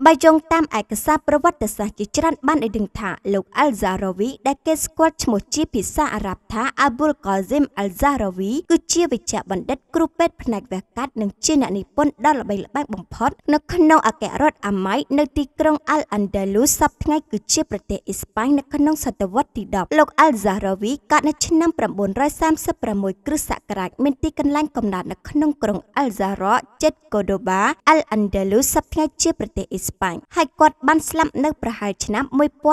Bài dòng tam ai cả saประวัติศาสตร์ chỉ trăn ban ở đường thả lục Al-Zahrawi đã kết squat một chi phía xa Ả Rập thả Abul Qasim Al-Zahrawi cứ chia về trả bản đất Krupet Phanak về cát nâng chia nạn nị pôn đó là bài lập bang bằng phốt nó khăn nông ở kẻ rốt amai nơi tì krong Al-Andalus sắp ngay cứ chiaประเทศ Spain នៅក្នុងសតវត្សទី10លោក Al-Zahrawi កើតនៅឆ្នាំ936 គ្រិស្តសករាជមានទីកន្លែងកំណើតនៅក្នុងក្រុង Al-Zahra ជិត Cordoba Al-Andalus សប្តាហ៍ជាប្រទេសអេស្ប៉ាញហើយគាត់បានស្លាប់នៅប្រហែលឆ្នាំ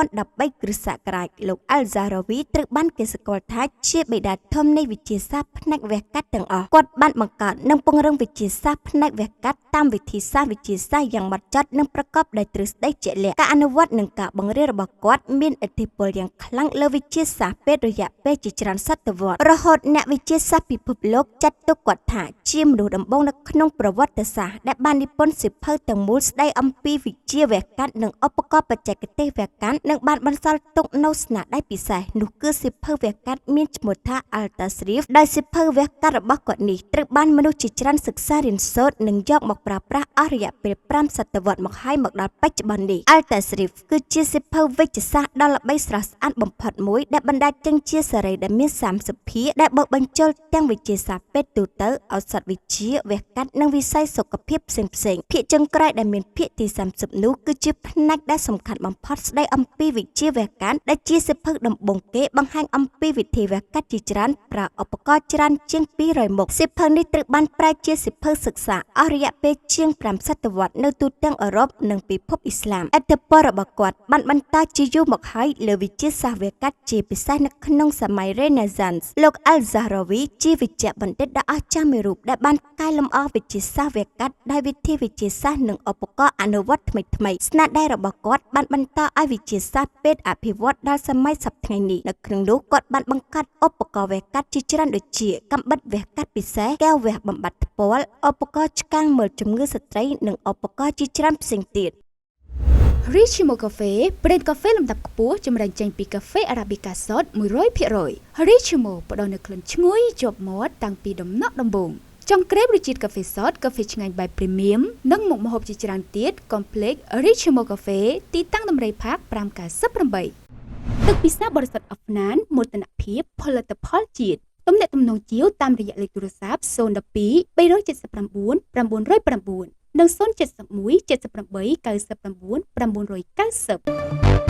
1013គ្រិស្តសករាជលោក Al-Zahrawi ត្រូវបានគេស្គាល់ថាជាបិតាធំនៃវិទ្យាសាស្ត្រផ្នែកវះកាត់ទាំងអស់គាត់បានបង្កើតនិងពង្រឹងវិទ្យាសាស្ត្រផ្នែកវះកាត់តាមវិធីសាស្ត្រវិទ្យាសាស្ត្រយ៉ាងហ្មត់ចត់និងប្រកបដោយទ្រឹស្ដីជាក់លាក់ការអនុវត្តនិងការបង្រៀនរបស់គាត់មានឥទ្ធិពលយ៉ាងខ្លាំងលើវិទ្យាសាស្ត្រពេលរយៈពេលជាច្រើនសតវត្សរហូតអ្នកវិទ្យាសាស្ត្រពិភពលោកចាត់ទុកគាត់ថាជាមនុស្សដំបូងនៅក្នុងប្រវត្តិសាស្ត្រដែលបាននិពន្ធសៀវភៅទាំងមូលស្ដីអំពីវិទ្យាវះកាត់និងឧបករណ៍បច្ចេកទេសវះកាត់និងបានបន្សល់ទុកនូវស្នាដៃពិសេសនោះគឺសៀវភៅវះកាត់មានឈ្មោះថា Al-Tasrif ដោយសៀវភៅវះកាត់របស់គាត់នេះត្រូវបានមនុស្សជាច្រើនសិក្សារៀនសូត្រនិងយកមកប្រើប្រាស់អស់រយៈពេល5សតវត្សមកហើយមកដល់បច្ចុប្បន្ននេះ Al-Tasrif គឺជាសៀវភៅវិទ្យាសាស្ត្រដ៏ល្បីស្រស់ស្អាតបំផុតមួយដែលបណ្ដាលចេញជាសេរីដែលមាន30ភាគដែលបូកបញ្ចូលទាំងវិទ្យាសាស្ត្រពេទ្យទូទៅឱសថវិទ្យាវះកាត់និងវិស័យសុខភាពផ្សេងៗភាគចុងក្រោយដែលមានភាគទី30នោះគឺជាផ្នែកដែលសំខាន់បំផុតស្ដីអំពីវិទ្យាវះកាត់ដែលជាសៀវភៅដំបូងគេបង្ហាញអំពីវិធីវះកាត់ជាច្រើនប្រើឧបករណ៍ច្រើនជាង200មុខសៀវភៅនេះត្រូវបានប្រែជាសៀវភៅសិក្សាអស់រយៈពេលជាង5សតវត្សនៅទូទាំងអឺរ៉ុបនិងពិភពអ៊ីស្លាមឥទ្ធិពលរបស់គាត់បានបន្តជាយូរមកហើយលើវិទ្យាសាស្ត្រវះកាត់ជាពិសេសនៅក្នុងសម័យ Renaissance លោក Al-Zahrawi ជាវិជ្ជបណ្ឌិតដ៏អស្ចារ្យមួយរូបដែលបានកែលម្អវិទ្យាសាស្ត្រវះកាត់ដោយវិធីវិទ្យាសាស្ត្រនិងឧបករណ៍អនុវត្តថ្មីៗស្នាដៃរបស់គាត់បានបន្តឲ្យវិទ្យាសាស្ត្រពេទ្យអភិវឌ្ឍដល់សម័យសព្វថ្ងៃនេះនៅក្នុងនោះគាត់បានបង្កើតឧបករណ៍វះកាត់ជាច្រើនដូចជាកាំបិតវះកាត់ពិសេសកែវវះបំបត្តិថ្ពាល់ឧបករណ៍ឆ្កាងមើលជំងឺស្ត្រីនិងឧបករណ៍ជាច្រើនផ្សេងទៀតRichimo Cafe ប្រេនកាហ្វេលំដាប់ខ្ពស់ចម្រាញ់ចេញពីកាហ្វេ Arabica សុទ្ធ 100% Richimo ផ្ដល់នូវក្លិនឈ្ងុយជាប់មាត់តាំងពីដំណក់ដំបូងចង់ក្រេបរសជាតិកាហ្វេសុទ្ធកាហ្វេឆ្ងាញ់បែប Premium និងមុខម្ហូបជាច្រើនទៀត Complex Richimo Cafe ទីតាំងដំរីផាក 598 ទឹកពិសាបរិសុទ្ធអហ្វណានមោទនភាពផលិតផលជាតិទំនាក់ទំនងជាវតាមរយៈលេខទូរស័ព្ទ012 379 909និង071 78 99 990